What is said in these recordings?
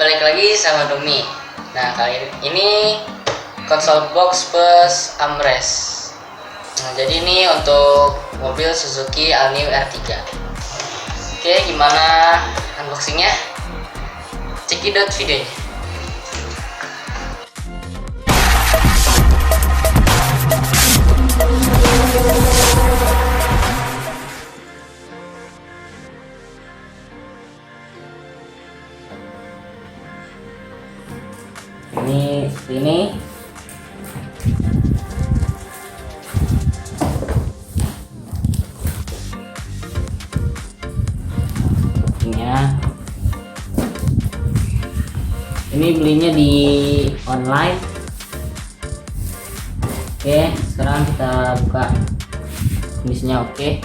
balik lagi sama Dumi. Nah, kali ini konsol box plus armrest. Nah, jadi ini untuk mobil Suzuki All-New R3. Oke, gimana unboxingnya? Cekidot videonya. Ini seperti ini. Ini belinya di online. Oke, sekarang kita buka. Kondisinya oke.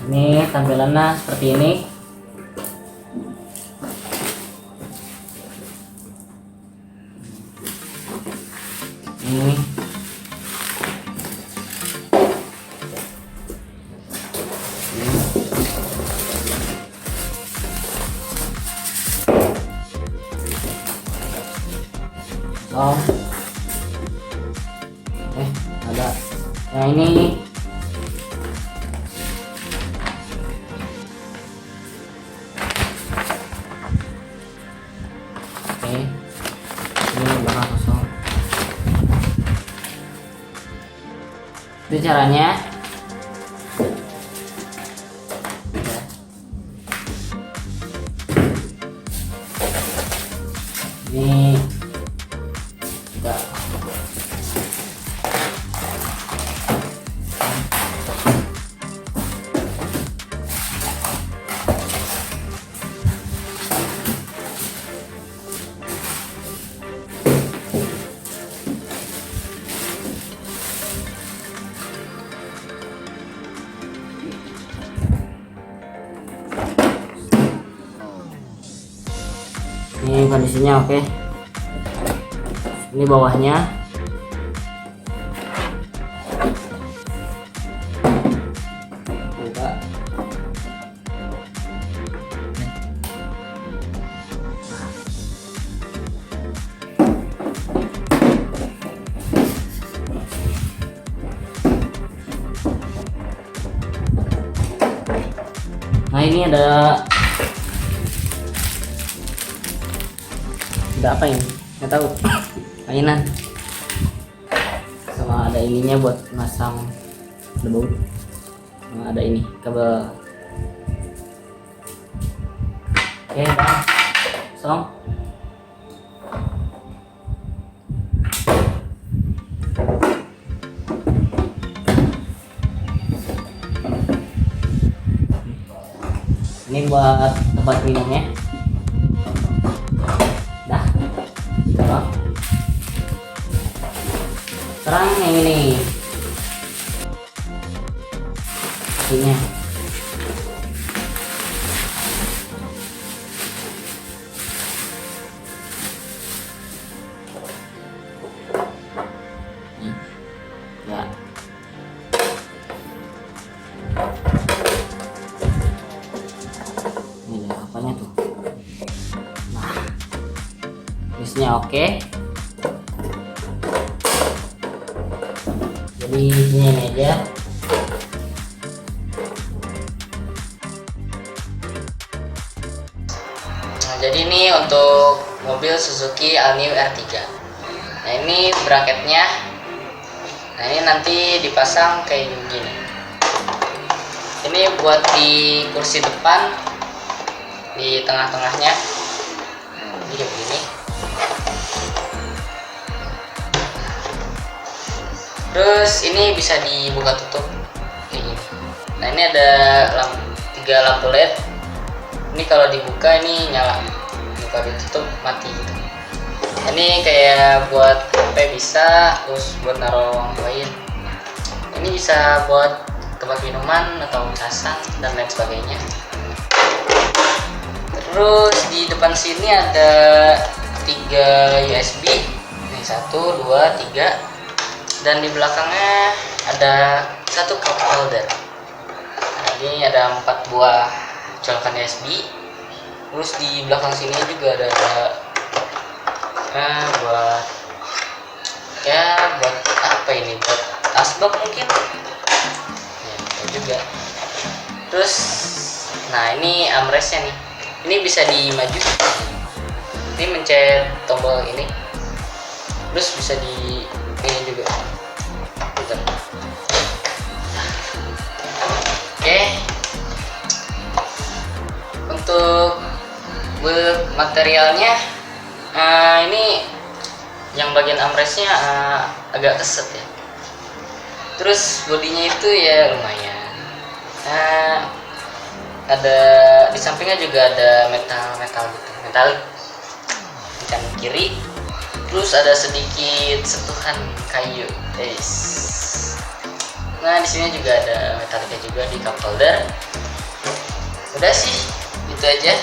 Ini tampilannya seperti ini. Ini ada. Nah, ini ini belakang kosong. Itu caranya. Ini kita ini kondisinya oke. Ini bawahnya. Buka. Nah, ini ada apa ini? Nggak tahu. Mainan. Sama ada ininya buat masang baut. Sama ada ini kabel. Oke, kosong. Ini buat tempat minumnya. Sekarang yang ini ini ya. Ini apanya tuh? Nah, isinya oke. Jadi ini aja. Nah, jadi ini untuk mobil Suzuki All-New R3. Nah ini bracketnya. Nah ini nanti dipasang kayak gini. Ini buat di kursi depan, di tengah-tengahnya. Ini kayak begini. Terus ini bisa dibuka tutup kayak gini. Nah ini ada 3 lampu LED. Ini kalau dibuka ini nyala, kalau ditutup mati gitu. Ini kayak buat HP bisa, terus buat naruh lain. Ini bisa buat tempat minuman atau casan dan lain sebagainya. Terus di depan sini ada 3 USB. Ini 1, 2, 3. Dan di belakangnya ada 1 cup holder. Nah, ini ada 4 buah colokan USB. Terus di belakang sini juga ada buat apa ini, buat asbak mungkin ya, itu juga. Terus nah ini armrestnya nih, ini bisa dimaju, ini mencet tombol ini, terus bisa di ini juga. Bentar. Oke, untuk build materialnya ini yang bagian armrestnya agak keset ya. Terus bodinya itu ya lumayan. Ada di sampingnya juga ada metal gitu, metalik di kanan kiri. Terus ada sedikit sentuhan kayu, guys. Nah di sini juga ada metaliknya juga di cup holder. Udah sih, itu aja.